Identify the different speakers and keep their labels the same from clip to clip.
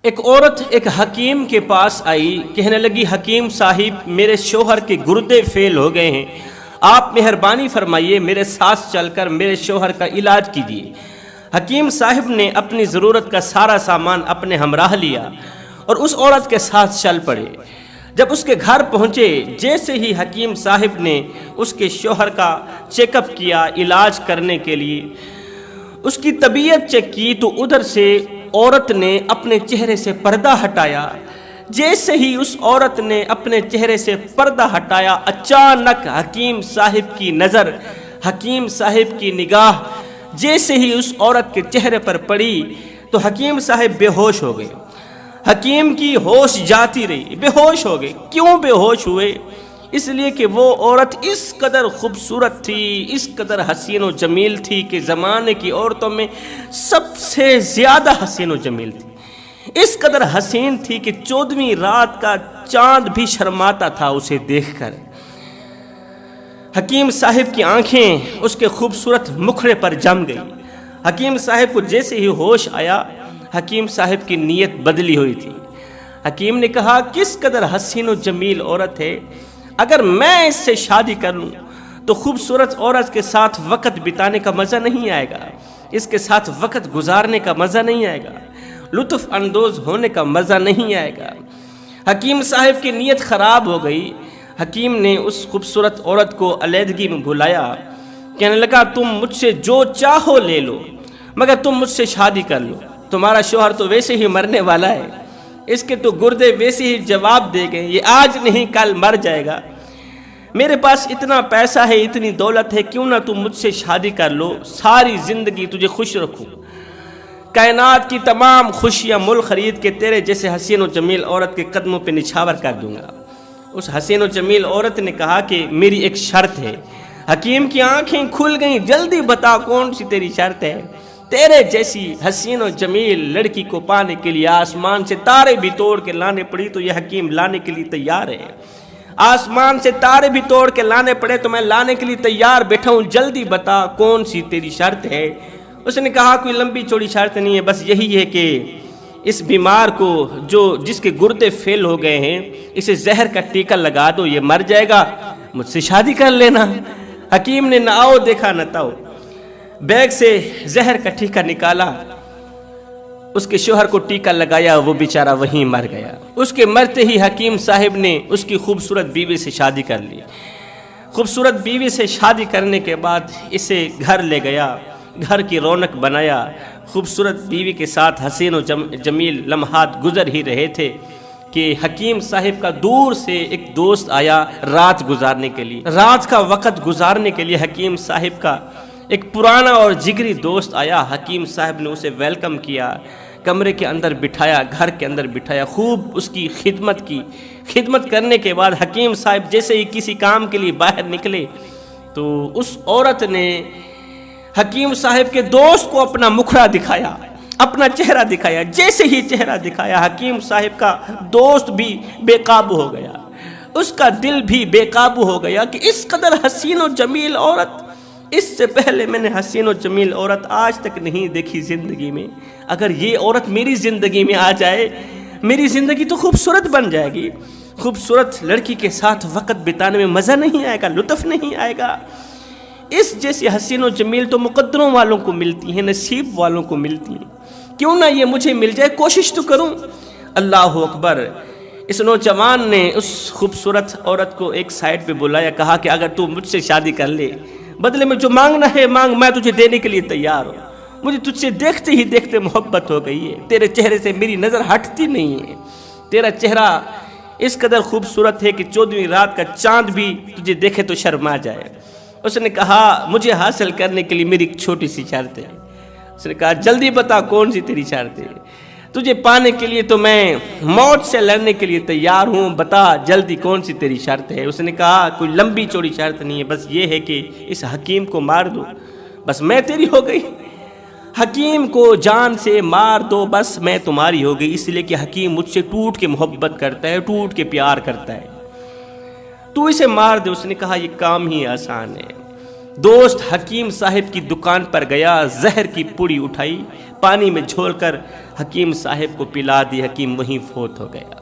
Speaker 1: ایک عورت ایک حکیم کے پاس آئی، کہنے لگی حکیم صاحب میرے شوہر کے گردے فیل ہو گئے ہیں، آپ مہربانی فرمائیے میرے ساتھ چل کر میرے شوہر کا علاج کیجیے۔ حکیم صاحب نے اپنی ضرورت کا سارا سامان اپنے ہمراہ لیا اور اس عورت کے ساتھ چل پڑے۔ جب اس کے گھر پہنچے، جیسے ہی حکیم صاحب نے اس کے شوہر کا چیک اپ کیا علاج کرنے کے لیے، اس کی طبیعت چیک کی تو ادھر سے عورت نے اپنے چہرے سے پردہ ہٹایا۔ جیسے ہی اس عورت نے اپنے چہرے سے پردہ ہٹایا، اچانک حکیم صاحب کی نظر، حکیم صاحب کی نگاہ جیسے ہی اس عورت کے چہرے پر پڑی تو حکیم صاحب بے ہوش ہو گئے۔ حکیم کی ہوش جاتی رہی، بے ہوش ہو گئے۔ کیوں بے ہوش ہوئے؟ اس لیے کہ وہ عورت اس قدر خوبصورت تھی، اس قدر حسین و جمیل تھی کہ زمانے کی عورتوں میں سب سے زیادہ حسین و جمیل تھی۔ اس قدر حسین تھی کہ 14ویں رات کا چاند بھی شرماتا تھا اسے دیکھ کر۔ حکیم صاحب کی آنکھیں اس کے خوبصورت مکھڑے پر جم گئی۔ حکیم صاحب کو جیسے ہی ہوش آیا، حکیم صاحب کی نیت بدلی ہوئی تھی۔ حکیم نے کہا کس قدر حسین و جمیل عورت ہے، اگر میں اس سے شادی کر لوں تو خوبصورت عورت کے ساتھ وقت بتانے کا مزہ نہیں آئے گا، اس کے ساتھ وقت گزارنے کا مزہ نہیں آئے گا، لطف اندوز ہونے کا مزہ نہیں آئے گا۔ حکیم صاحب کی نیت خراب ہو گئی۔ حکیم نے اس خوبصورت عورت کو علیحدگی میں بلایا، کہنے لگا تم مجھ سے جو چاہو لے لو مگر تم مجھ سے شادی کر لو، تمہارا شوہر تو ویسے ہی مرنے والا ہے، اس کے تو گردے ویسے ہی جواب دے گئے، یہ آج نہیں کل مر جائے گا، میرے پاس اتنا پیسہ ہے، اتنی دولت ہے، کیوں نہ تم مجھ سے شادی کر لو، ساری زندگی تجھے خوش رکھوں، کائنات کی تمام خوشیاں مول خرید کے تیرے جیسے حسین و جمیل عورت کے قدموں پہ نچھاور کر دوں گا۔ اس حسین و جمیل عورت نے کہا کہ میری ایک شرط ہے۔ حکیم کی آنکھیں کھل گئیں، جلدی بتا کون سی تیری شرط ہے؟ تیرے جیسی حسین و جمیل لڑکی کو پانے کے لیے آسمان سے تارے بھی توڑ کے لانے پڑی تو یہ حکیم لانے کے لیے تیار ہے، آسمان سے تارے بھی توڑ کے لانے پڑے تو میں لانے کے لیے تیار بیٹھا ہوں، جلدی بتا کون سی تیری شرط ہے؟ اس نے کہا کوئی لمبی چوڑی شرط نہیں ہے، بس یہی ہے کہ اس بیمار کو جس کے گردے فیل ہو گئے ہیں اسے زہر کا ٹیکہ لگا دو، یہ مر جائے گا، مجھ سے شادی کر لینا۔ حکیم نے نہ آؤ دیکھا نہ تاؤ، بیگ سے زہر کا ٹیکہ نکالا، اس کے شوہر کو ٹیکہ لگایا، وہ بیچارہ وہیں مر گیا۔ اس کے مرتے ہی حکیم صاحب نے اس کی خوبصورت بیوی سے شادی کر لی۔ خوبصورت بیوی سے شادی کرنے کے بعد اسے گھر لے گیا، گھر کی رونق بنایا، خوبصورت بیوی کے ساتھ حسین و جمیل لمحات گزر ہی رہے تھے کہ حکیم صاحب کا دور سے ایک دوست آیا رات گزارنے کے لیے۔ رات کا وقت گزارنے کے لیے حکیم صاحب کا ایک پرانا اور جگری دوست آیا۔ حکیم صاحب نے اسے ویلکم کیا، کمرے کے اندر بٹھایا، گھر کے اندر بٹھایا، خوب اس کی خدمت کی۔ خدمت کرنے کے بعد حکیم صاحب جیسے ہی کسی کام کے لیے باہر نکلے تو اس عورت نے حکیم صاحب کے دوست کو اپنا مکھڑا دکھایا، اپنا چہرہ دکھایا۔ جیسے ہی چہرہ دکھایا حکیم صاحب کا دوست بھی بے قابو ہو گیا، اس کا دل بھی بے قابو ہو گیا کہ اس قدر حسین و جمیل عورت، اس سے پہلے میں نے حسین و جمیل عورت آج تک نہیں دیکھی زندگی میں، اگر یہ عورت میری زندگی میں آ جائے میری زندگی تو خوبصورت بن جائے گی۔ خوبصورت لڑکی کے ساتھ وقت بتانے میں مزہ نہیں آئے گا، لطف نہیں آئے گا۔ اس جیسی حسین و جمیل تو مقدروں والوں کو ملتی ہیں، نصیب والوں کو ملتی ہیں، کیوں نہ یہ مجھے مل جائے، کوشش تو کروں۔ اللہ اکبر۔ اس نوجوان نے اس خوبصورت عورت کو ایک سائڈ پہ بلایا، کہا کہ اگر تو مجھ سے شادی کر لے، بدلے میں جو مانگنا ہے مانگ، میں تجھے دینے کے لیے تیار ہوں۔ مجھے تجھ سے دیکھتے ہی دیکھتے محبت ہو گئی ہے، تیرے چہرے سے میری نظر ہٹتی نہیں ہے، تیرا چہرہ اس قدر خوبصورت ہے کہ 14ویں رات کا چاند بھی تجھے دیکھے تو شرما جائے۔ اس نے کہا مجھے حاصل کرنے کے لیے میری ایک چھوٹی سی شرط ہے۔ اس نے کہا جلدی بتا کون سی تیری شرط ہے، تجھے پانے کے لیے تو میں موت سے لڑنے کے لیے تیار ہوں، بتا جلدی کون سی تیری شرط ہے۔ اس نے کہا کوئی لمبی چوڑی شرط نہیں ہے، بس یہ ہے کہ اس حکیم کو مار دو، بس میں تیری ہو گئی۔ حکیم کو جان سے مار دو، بس میں تمہاری ہو گئی، اس لیے کہ حکیم مجھ سے ٹوٹ کے محبت کرتا ہے، ٹوٹ کے پیار کرتا ہے، تو اسے مار دے۔ اس نے کہا یہ کام ہی آسان ہے۔ دوست حکیم صاحب کی دکان پر گیا، زہر کی پوڑی اٹھائی، پانی میں جھول کر حکیم صاحب کو پلا دی، حکیم وہیں فوت ہو گیا۔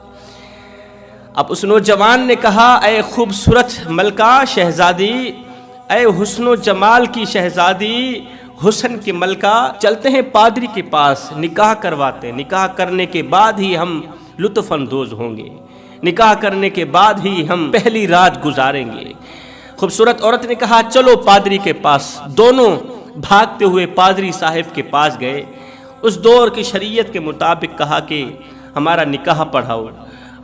Speaker 1: اب اس نوجوان نے کہا اے خوبصورت ملکہ شہزادی، اے حسن و جمال کی شہزادی، حسن کی ملکہ، چلتے ہیں پادری کے پاس، نکاح کرواتے ہیں، نکاح کرنے کے بعد ہی ہم لطف اندوز ہوں گے، نکاح کرنے کے بعد ہی ہم پہلی رات گزاریں گے۔ خوبصورت عورت نے کہا چلو پادری کے پاس۔ دونوں بھاگتے ہوئے پادری صاحب کے پاس گئے۔ اس دور کی شریعت کے مطابق کہا کہ ہمارا نکاح پڑھاؤ،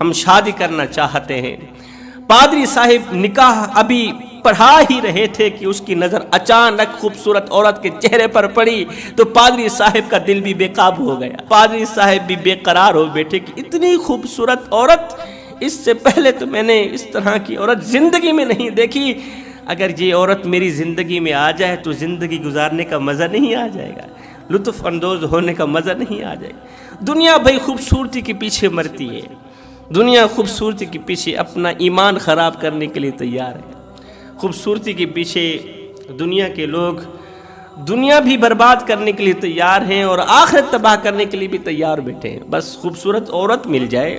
Speaker 1: ہم شادی کرنا چاہتے ہیں۔ پادری صاحب نکاح ابھی پڑھا ہی رہے تھے کہ اس کی نظر اچانک خوبصورت عورت کے چہرے پر پڑی تو پادری صاحب کا دل بھی بے قابو ہو گیا۔ پادری صاحب بھی بے قرار ہو بیٹھے کہ اتنی خوبصورت عورت، اس سے پہلے تو میں نے اس طرح کی عورت زندگی میں نہیں دیکھی۔ اگر یہ عورت میری زندگی میں آ جائے تو زندگی گزارنے کا مزہ نہیں آ جائے گا، لطف اندوز ہونے کا مزہ نہیں آ جائے گا۔ دنیا بھائی خوبصورتی کے پیچھے مرتی ہے، دنیا خوبصورتی کے پیچھے اپنا ایمان خراب کرنے کے لیے تیار ہے۔ خوبصورتی کے پیچھے دنیا کے لوگ دنیا بھی برباد کرنے کے لیے تیار ہیں اور آخرت تباہ کرنے کے لیے بھی تیار بیٹھے ہیں۔ بس خوبصورت عورت مل جائے،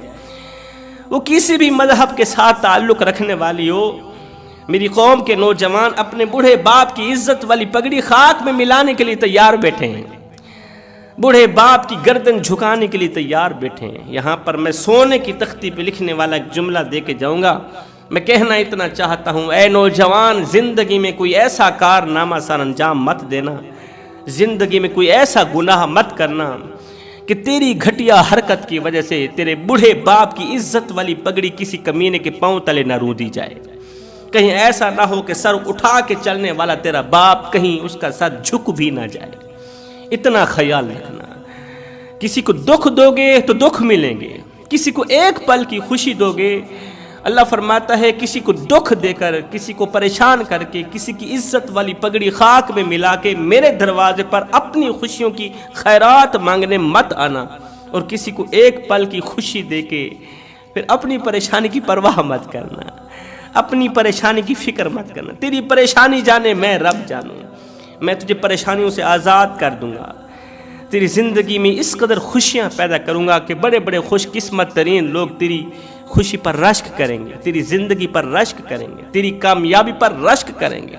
Speaker 1: وہ کسی بھی مذہب کے ساتھ تعلق رکھنے والی ہو۔ میری قوم کے نوجوان اپنے بوڑھے باپ کی عزت والی پگڑی خاک میں ملانے کے لیے تیار بیٹھے ہیں، بوڑھے باپ کی گردن جھکانے کے لیے تیار بیٹھے ہیں۔ یہاں پر میں سونے کی تختی پہ لکھنے والا ایک جملہ دے کے جاؤں گا۔ میں کہنا اتنا چاہتا ہوں، اے نوجوان، زندگی میں کوئی ایسا کارنامہ سر انجام مت دینا، زندگی میں کوئی ایسا گناہ مت کرنا کہ تیری گھٹیا حرکت کی وجہ سے تیرے بوڑھے باپ کی عزت والی پگڑی کسی کمینے کے پاؤں تلے نہ رو دی جائے۔ کہیں ایسا نہ ہو کہ سر اٹھا کے چلنے والا تیرا باپ کہیں اس کا سر جھک بھی نہ جائے۔ اتنا خیال رکھنا۔ کسی کو دکھ دو گے تو دکھ ملیں گے، کسی کو ایک پل کی خوشی دو گے۔ اللہ فرماتا ہے کسی کو دکھ دے کر، کسی کو پریشان کر کے، کسی کی عزت والی پگڑی خاک میں ملا کے میرے دروازے پر اپنی خوشیوں کی خیرات مانگنے مت آنا، اور کسی کو ایک پل کی خوشی دے کے پھر اپنی پریشانی کی پرواہ مت کرنا، اپنی پریشانی کی فکر مت کرنا۔ تیری پریشانی جانے میں رب جانوں، میں تجھے پریشانیوں سے آزاد کر دوں گا، تیری زندگی میں اس قدر خوشیاں پیدا کروں گا کہ بڑے بڑے خوش قسمت ترین لوگ تیری خوشی پر رشک کریں گے، تیری زندگی پر رشک کریں گے، تیری کامیابی پر رشک کریں گے۔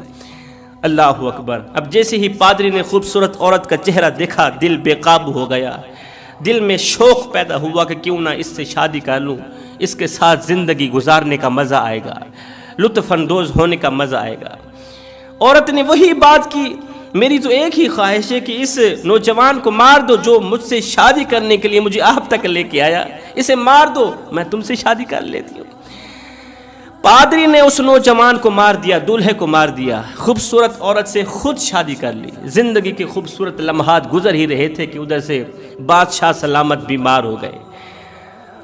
Speaker 1: اللہ اکبر۔ اب جیسے ہی پادری نے خوبصورت عورت کا چہرہ دیکھا، دل بے قابو ہو گیا، دل میں شوق پیدا ہوا کہ کیوں نہ اس سے شادی کر لوں، اس کے ساتھ زندگی گزارنے کا مزہ آئے گا، لطف اندوز ہونے کا مزہ آئے گا۔ عورت نے وہی بات کی، میری تو ایک ہی خواہش ہے کہ اس نوجوان کو مار دو جو مجھ سے شادی کرنے کے لیے مجھے آپ تک لے کے آیا، اسے مار دو، میں تم سے شادی کر لیتی ہوں۔ پادری نے اس نوجوان کو مار دیا، دولہے کو مار دیا، خوبصورت عورت سے خود شادی کر لی۔ زندگی کے خوبصورت لمحات گزر ہی رہے تھے کہ ادھر سے بادشاہ سلامت بیمار ہو گئے۔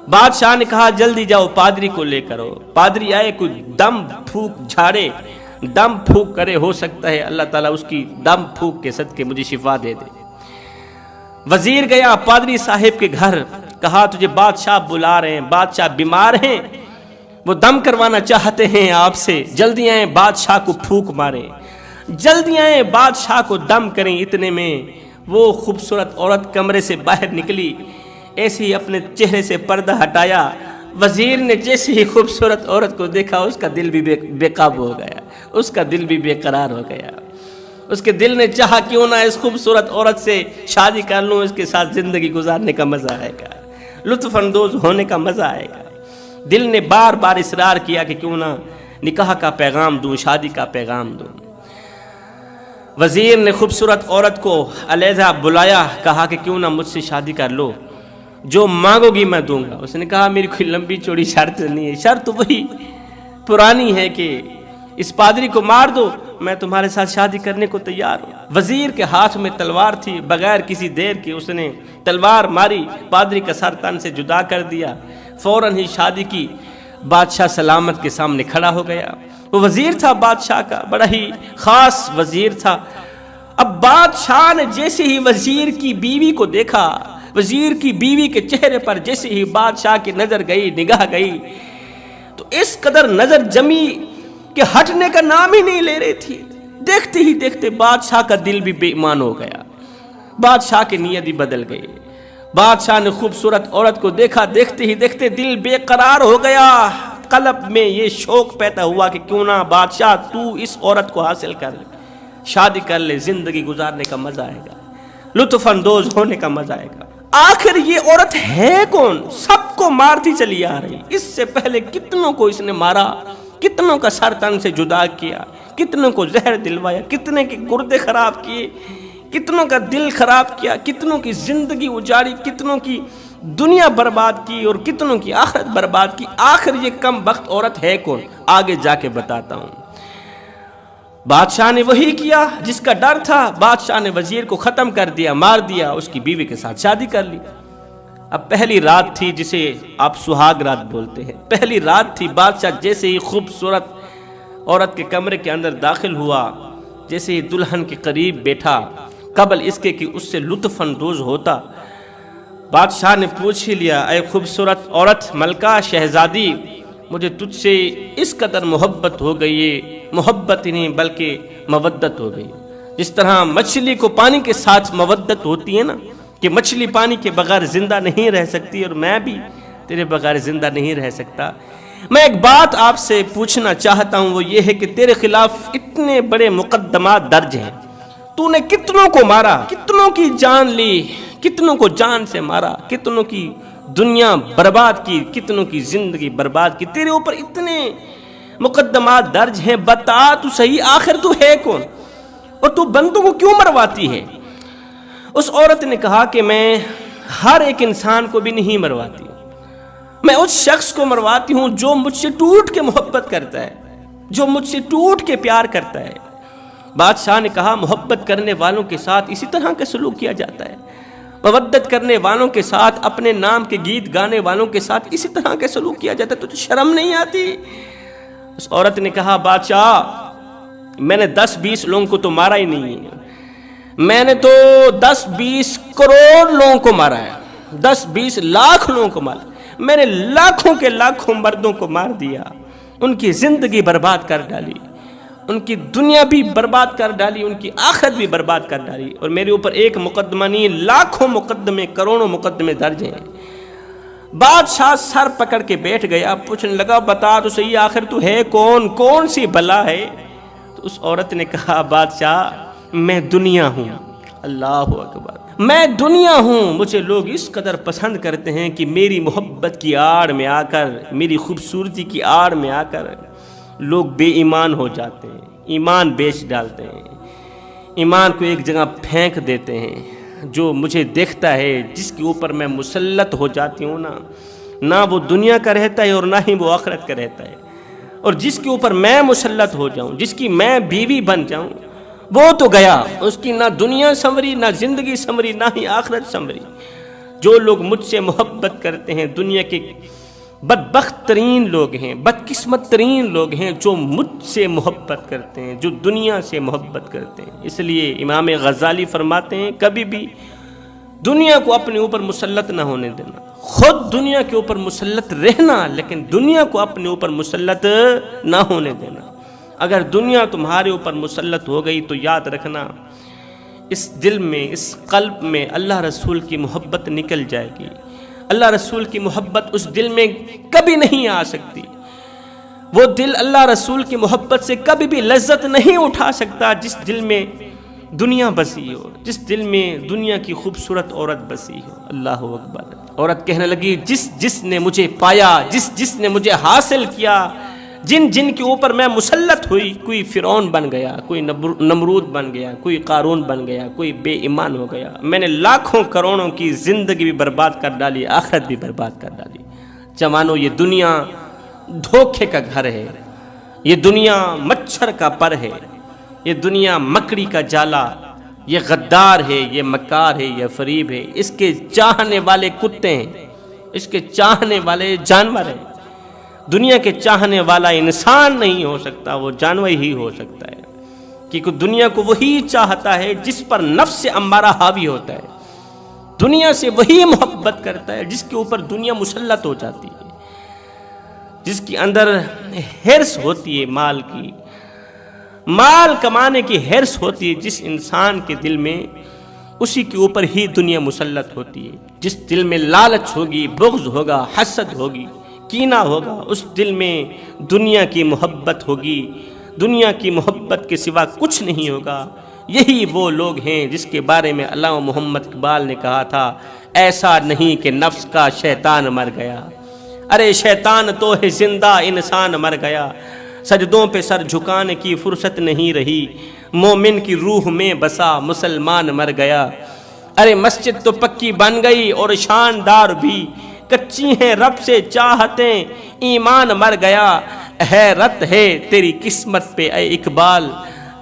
Speaker 1: بادشاہ نے کہا جلدی جاؤ پادری کو لے کرو۔ پادری آئے، کوئی دم پھونک جھاڑے، دم پھونک کرے، ہو سکتا ہے اللہ تعالیٰ اس کی دم پھونک کے صدقے مجھے شفا دے دے۔ وزیر گیا پادری صاحب کے گھر، کہا تجھے بادشاہ بلا رہے ہیں، بادشاہ بیمار ہیں، وہ دم کروانا چاہتے ہیں آپ سے، جلدی آئیں بادشاہ کو پھونک ماریں، جلدی آئیں بادشاہ کو دم کریں۔ اتنے میں وہ خوبصورت عورت کمرے سے باہر نکلی، ایسے ہی اپنے چہرے سے پردہ ہٹایا۔ وزیر نے جیسے ہی خوبصورت عورت کو دیکھا، اس کا دل بھی بے قابو ہو گیا، اس کا دل بھی بے قرار ہو گیا۔ اس کے دل نے چاہا کیوں نہ اس خوبصورت عورت سے شادی کر لوں، اس کے ساتھ زندگی گزارنے کا مزہ آئے گا، لطف اندوز ہونے کا مزہ آئے گا۔ دل نے بار بار اصرار کیا کہ کیوں نہ نکاح کا پیغام دوں، شادی کا پیغام دوں۔ وزیر نے خوبصورت عورت کو علیحدہ بلایا، کہا کہ کیوں نہ مجھ سے شادی کر لو، جو مانگو گی میں دوں گا۔ اس نے کہا میری کوئی لمبی چوڑی شرط نہیں ہے، شرط وہی پرانی ہے کہ اس پادری کو مار دو، میں تمہارے ساتھ شادی کرنے کو تیار ہوں۔ وزیر کے ہاتھ میں تلوار تھی، بغیر کسی دیر کے اس نے تلوار ماری، پادری کا سر تن سے جدا کر دیا، فوراً ہی شادی کی۔ بادشاہ سلامت کے سامنے کھڑا ہو گیا۔ وہ وزیر تھا بادشاہ کا، بڑا ہی خاص وزیر تھا۔ اب بادشاہ نے جیسے ہی وزیر کی بیوی کو دیکھا، وزیر کی بیوی کے چہرے پر جیسے ہی بادشاہ کی نظر گئی، نگاہ گئی، تو اس قدر نظر جمی کہ ہٹنے کا نام ہی نہیں لے رہی تھی۔ دیکھتے ہی دیکھتے بادشاہ کا دل بھی بے ایمان ہو گیا، بادشاہ کی نیت ہی بدل گئی۔ بادشاہ نے خوبصورت عورت کو دیکھا، دیکھتے ہی دیکھتے دل بے قرار ہو گیا، قلب میں یہ شوق پیدا ہوا کہ کیوں نہ بادشاہ تو اس عورت کو حاصل کر لے، شادی کر لے، زندگی گزارنے کا مزہ آئے گا، لطف اندوز ہونے کا مزہ آئے گا۔ آخر یہ عورت ہے کون؟ سب کو مارتی چلی آ رہی، اس سے پہلے کتنوں کو اس نے مارا، کتنوں کا سر تن سے جدا کیا، کتنوں کو زہر دلوایا، کتنے کے گردے خراب کیے، کتنوں کا دل خراب کیا، کتنوں کی زندگی اجاڑی، کتنوں کی دنیا برباد کی اور کتنوں کی آخرت برباد کی۔ آخر یہ کم بخت عورت ہے کون؟ آگے جا کے بتاتا ہوں۔ بادشاہ نے وہی کیا جس کا ڈر تھا، بادشاہ نے وزیر کو ختم کر دیا، مار دیا، اس کی بیوی کے ساتھ شادی کر لی۔ اب پہلی رات تھی جسے آپ سہاگ رات بولتے ہیں، پہلی رات تھی۔ بادشاہ جیسے ہی خوبصورت عورت کے کمرے کے اندر داخل ہوا، جیسے ہی دلہن کے قریب بیٹھا، قبل اس کے کہ اس سے لطف اندوز ہوتا، بادشاہ نے پوچھ ہی لیا، اے خوبصورت عورت، ملکہ، شہزادی، مجھے تجھ سے اس قدر محبت ہو گئی ہے، محبت ہی نہیں بلکہ مودت ہو گئی۔ جس طرح مچھلی کو پانی کے ساتھ مودت ہوتی ہے نا، کہ مچھلی پانی کے بغیر زندہ نہیں رہ سکتی، اور میں بھی تیرے بغیر زندہ نہیں رہ سکتا۔ میں ایک بات آپ سے پوچھنا چاہتا ہوں، وہ یہ ہے کہ تیرے خلاف اتنے بڑے مقدمات درج ہیں، تو نے کتنوں کو مارا، کتنوں کی جان لی، کتنوں کو جان سے مارا، کتنوں کی دنیا برباد کی، کتنوں کی زندگی برباد کی، تیرے اوپر اتنے مقدمات درج ہیں، بتا تو صحیح آخر تو ہے کون، اور تو بندوں کو کیوں مرواتی ہے؟ اس عورت نے کہا کہ میں ہر ایک انسان کو بھی نہیں مرواتی، میں اس شخص کو مرواتی ہوں جو مجھ سے ٹوٹ کے محبت کرتا ہے، جو مجھ سے ٹوٹ کے پیار کرتا ہے۔ بادشاہ نے کہا محبت کرنے والوں کے ساتھ اسی طرح کا سلوک کیا جاتا ہے، مودت کرنے والوں کے ساتھ، اپنے نام کے گیت گانے والوں کے ساتھ اسی طرح کا سلوک کیا جاتا ہے، تو شرم نہیں آتی؟ اس عورت نے کہا بادشاہ میں نے 10-20 لوگوں کو تو مارا ہی نہیں ہے، میں نے تو 10-20 کروڑ لوگوں کو مارا ہے، 10-20 لاکھ لوگوں کو مارا، میں نے لاکھوں کے لاکھوں مردوں کو مار دیا، ان کی زندگی برباد کر ڈالی، ان کی دنیا بھی برباد کر ڈالی، ان کی آخرت بھی برباد کر ڈالی، اور میرے اوپر ایک مقدمہ نہیں، لاکھوں مقدمے، کروڑوں مقدمے درج ہیں۔ بادشاہ سر پکڑ کے بیٹھ گیا، پوچھنے لگا بتا تو صحیح آخر تو ہے کون، کون سی بلا ہے؟ تو اس عورت نے کہا بادشاہ میں دنیا ہوں۔ اللہ اکبر، میں دنیا ہوں، مجھے لوگ اس قدر پسند کرتے ہیں کہ میری محبت کی آڑ میں آ کر، میری خوبصورتی کی آڑ میں آ کر لوگ بے ایمان ہو جاتے ہیں، ایمان بیچ ڈالتے ہیں، ایمان کو ایک جگہ پھینک دیتے ہیں۔ جو مجھے دیکھتا ہے، جس کے اوپر میں مسلط ہو جاتی ہوں نا، نہ وہ دنیا کا رہتا ہے اور نہ ہی وہ آخرت کا رہتا ہے، اور جس کے اوپر میں مسلط ہو جاؤں، جس کی میں بیوی بن جاؤں، وہ تو گیا، اس کی نہ دنیا سنوری، نہ زندگی سنوری، نہ ہی آخرت سنوری۔ جو لوگ مجھ سے محبت کرتے ہیں دنیا کے بدبخت ترین لوگ ہیں، بدقسمت ترین لوگ ہیں، جو مجھ سے محبت کرتے ہیں، جو دنیا سے محبت کرتے ہیں۔ اس لیے امام غزالی فرماتے ہیں کبھی بھی دنیا کو اپنے اوپر مسلط نہ ہونے دینا، خود دنیا کے اوپر مسلط رہنا، لیکن دنیا کو اپنے اوپر مسلط نہ ہونے دینا۔ اگر دنیا تمہارے اوپر مسلط ہو گئی تو یاد رکھنا، اس دل میں، اس قلب میں اللہ رسول کی محبت نکل جائے گی، اللہ رسول کی محبت اس دل میں کبھی نہیں آ سکتی، وہ دل اللہ رسول کی محبت سے کبھی بھی لذت نہیں اٹھا سکتا جس دل میں دنیا بسی ہو، جس دل میں دنیا کی خوبصورت عورت بسی ہو۔ اللہ اکبر۔ عورت کہنے لگی جس جس نے مجھے پایا، جس جس نے مجھے حاصل کیا، جن جن کے اوپر میں مسلط ہوئی، کوئی فرعون بن گیا، کوئی نمرود بن گیا، کوئی قارون بن گیا، کوئی بے ایمان ہو گیا، میں نے لاکھوں کروڑوں کی زندگی بھی برباد کر ڈالی، آخرت بھی برباد کر ڈالی۔ جوانو، یہ دنیا دھوکے کا گھر ہے، یہ دنیا مچھر کا پر ہے، یہ دنیا مکڑی کا جالا، یہ غدار ہے، یہ مکار ہے، یہ فریب ہے، اس کے چاہنے والے کتے ہیں، اس کے چاہنے والے جانور ہیں۔ دنیا کے چاہنے والا انسان نہیں ہو سکتا، وہ جانور ہی ہو سکتا ہے، کیونکہ دنیا کو وہی چاہتا ہے جس پر نفس امارہ حاوی ہوتا ہے، دنیا سے وہی محبت کرتا ہے جس کے اوپر دنیا مسلط ہو جاتی ہے، جس کے اندر حرص ہوتی ہے مال کی، مال کمانے کی حرص ہوتی ہے، جس انسان کے دل میں اسی کے اوپر ہی دنیا مسلط ہوتی ہے۔ جس دل میں لالچ ہوگی، بغض ہوگا، حسد ہوگی، کینہ ہوگا، اس دل میں دنیا کی محبت ہوگی، دنیا کی محبت کے سوا کچھ نہیں ہوگا۔ یہی وہ لوگ ہیں جس کے بارے میں علامہ محمد اقبال نے کہا تھا، ایسا نہیں کہ نفس کا شیطان مر گیا، ارے شیطان تو ہے زندہ، انسان مر گیا۔ سجدوں پہ سر جھکانے کی فرصت نہیں رہی، مومن کی روح میں بسا مسلمان مر گیا۔ ارے مسجد تو پکی بن گئی اور شاندار بھی، کچی ہیں رب سے چاہتیں، ایمان مر گیا۔ حیرت ہے تیری قسمت پہ اے اقبال،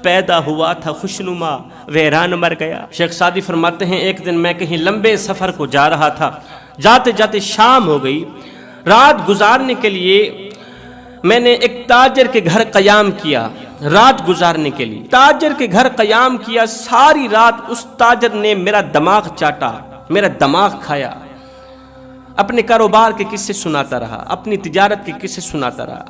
Speaker 1: پیدا ہوا تھا خوشنما ویران مر گیا۔ شیخ سعدی فرماتے ہیں ایک دن میں کہیں لمبے سفر کو جا رہا تھا، جاتے جاتے شام ہو گئی۔ رات گزارنے کے لیے میں نے ایک تاجر کے گھر قیام کیا، رات گزارنے کے لیے تاجر کے گھر قیام کیا۔ ساری رات اس تاجر نے میرا دماغ چاٹا، میرا دماغ کھایا، اپنے کاروبار کے قصے سناتا رہا، اپنی تجارت کے قصے سناتا رہا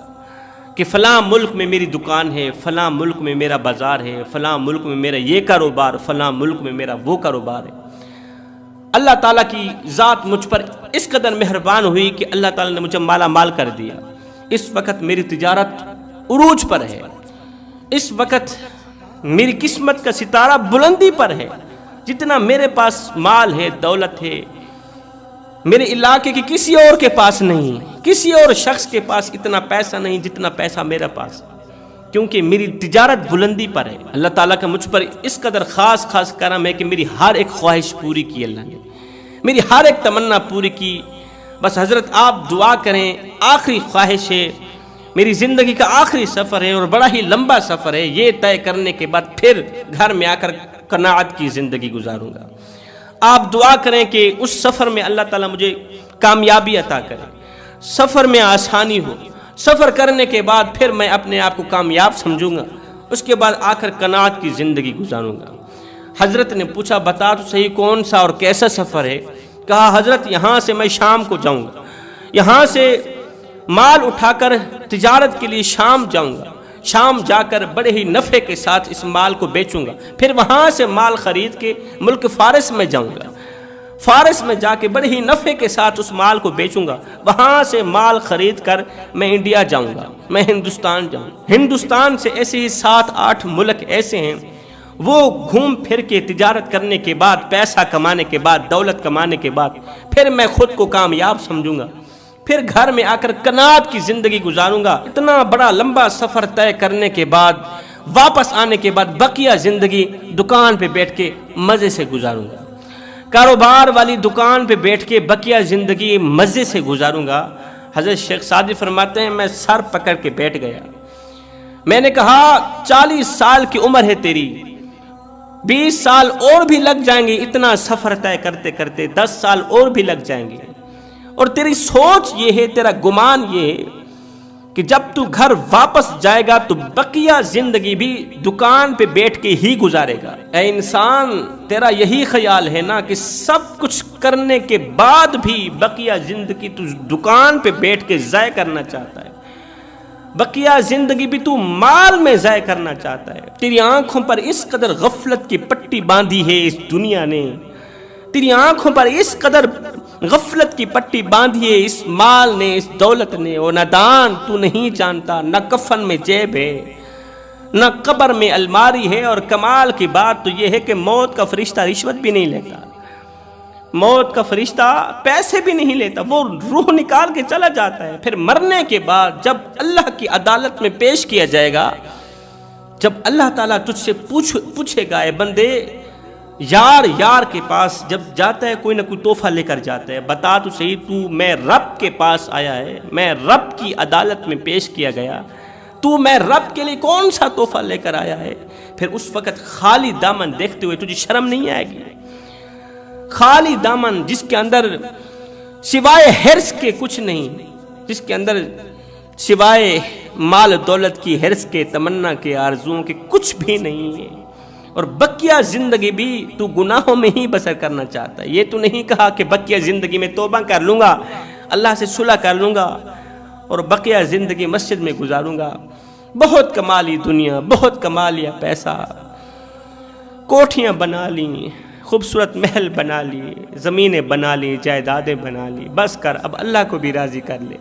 Speaker 1: کہ فلاں ملک میں میری دکان ہے، فلاں ملک میں میرا بازار ہے، فلاں ملک میں میرا یہ کاروبار، فلاں ملک میں میرا وہ کاروبار ہے۔ اللہ تعالیٰ کی ذات مجھ پر اس قدر مہربان ہوئی کہ اللہ تعالیٰ نے مجھے مالا مال کر دیا۔ اس وقت میری تجارت عروج پر ہے، اس وقت میری قسمت کا ستارہ بلندی پر ہے۔ جتنا میرے پاس مال ہے، دولت ہے، میرے علاقے کی کسی اور کے پاس نہیں، کسی اور شخص کے پاس اتنا پیسہ نہیں جتنا پیسہ میرے پاس، کیونکہ میری تجارت بلندی پر ہے۔ اللہ تعالیٰ کا مجھ پر اس قدر خاص کرم ہے کہ میری ہر ایک خواہش پوری کی اللہ نے، میری ہر ایک تمنا پوری کی۔ بس حضرت آپ دعا کریں، آخری خواہش ہے، میری زندگی کا آخری سفر ہے اور بڑا ہی لمبا سفر ہے، یہ طے کرنے کے بعد پھر گھر میں آ کر قناعت کی زندگی گزاروں گا۔ آپ دعا کریں کہ اس سفر میں اللہ تعالیٰ مجھے کامیابی عطا کرے، سفر میں آسانی ہو، سفر کرنے کے بعد پھر میں اپنے آپ کو کامیاب سمجھوں گا، اس کے بعد آ کر قناعت کی زندگی گزاروں گا۔ حضرت نے پوچھا بتا تو صحیح کون سا اور کیسا سفر ہے؟ کہا حضرت یہاں سے میں شام کو جاؤں گا، یہاں سے مال اٹھا کر تجارت کے لیے شام جاؤں گا، شام جا کر بڑے ہی نفع کے ساتھ اس مال کو بیچوں گا، پھر وہاں سے مال خرید کے ملک فارس میں جاؤں گا، فارس میں جا کے بڑے ہی نفع کے ساتھ اس مال کو بیچوں گا، وہاں سے مال خرید کر میں انڈیا جاؤں گا، میں ہندوستان جاؤں گا۔ ہندوستان سے ایسے ہی 7-8 ملک ایسے ہیں، وہ گھوم پھر کے تجارت کرنے کے بعد، پیسہ کمانے کے بعد، دولت کمانے کے بعد پھر میں خود کو کامیاب سمجھوں گا، پھر گھر میں آ کر قناعت کی زندگی گزاروں گا۔ اتنا بڑا لمبا سفر طے کرنے کے بعد واپس آنے کے بعد بقیہ زندگی دکان پہ بیٹھ کے مزے سے گزاروں گا، کاروبار والی دکان پہ بیٹھ کے بقیہ زندگی مزے سے گزاروں گا۔ حضرت شیخ سعدی فرماتے ہیں میں سر پکڑ کے بیٹھ گیا، میں نے کہا 40 سال کی عمر ہے تیری، 20 سال اور بھی لگ جائیں گے اتنا سفر طے کرتے کرتے، 10 سال اور بھی لگ جائیں گے، اور تیری سوچ یہ ہے، تیرا گمان یہ ہے کہ جب تو گھر واپس جائے گا تو بقیہ زندگی بھی دکان پہ بیٹھ کے ہی گزارے گا۔ اے انسان تیرا یہی خیال ہے نا کہ سب کچھ کرنے کے بعد بھی بقیہ زندگی تو دکان پہ بیٹھ کے ضائع کرنا چاہتا ہے، بقیہ زندگی بھی تو مال میں ضائع کرنا چاہتا ہے۔ تیری آنکھوں پر اس قدر غفلت کی پٹی باندھی ہے اس دنیا نے، تیری آنکھوں پر اس قدر غفلت کی پٹی باندھی ہے اس مال نے، اس دولت نے، اور نادان تو نہیں جانتا نہ کفن میں جیب ہے نہ قبر میں الماری ہے، اور کمال کی بات تو یہ ہے کہ موت کا فرشتہ رشوت بھی نہیں لیتا، موت کا فرشتہ پیسے بھی نہیں لیتا، وہ روح نکال کے چلا جاتا ہے۔ پھر مرنے کے بعد جب اللہ کی عدالت میں پیش کیا جائے گا، جب اللہ تعالیٰ تجھ سے پوچھے گا اے بندے، یار کے پاس جب جاتا ہے کوئی نہ کوئی تحفہ لے کر جاتا ہے، بتا تو صحیح تو میں رب کے پاس آیا ہے، میں رب کی عدالت میں پیش کیا گیا، تو میں رب کے لیے کون سا تحفہ لے کر آیا ہے؟ پھر اس وقت خالی دامن دیکھتے ہوئے تجھے شرم نہیں آئے گی؟ خالی دامن جس کے اندر سوائے حرص کے کچھ نہیں، جس کے اندر سوائے مال دولت کی حرص کے، تمنا کے، آرزوؤں کے کچھ بھی نہیں ہے، اور بقیہ زندگی بھی تو گناہوں میں ہی بسر کرنا چاہتا ہے۔ یہ تو نہیں کہا کہ بقیہ زندگی میں توبہ کر لوں گا، اللہ سے صلح کر لوں گا اور بقیہ زندگی مسجد میں گزاروں گا، بہت کما لی دنیا، بہت کما لیا پیسہ، کوٹھیاں بنا لی، خوبصورت محل بنا لیے، زمینیں بنا لی، جائیدادیں بنا لی، بس کر اب اللہ کو بھی راضی کر لے۔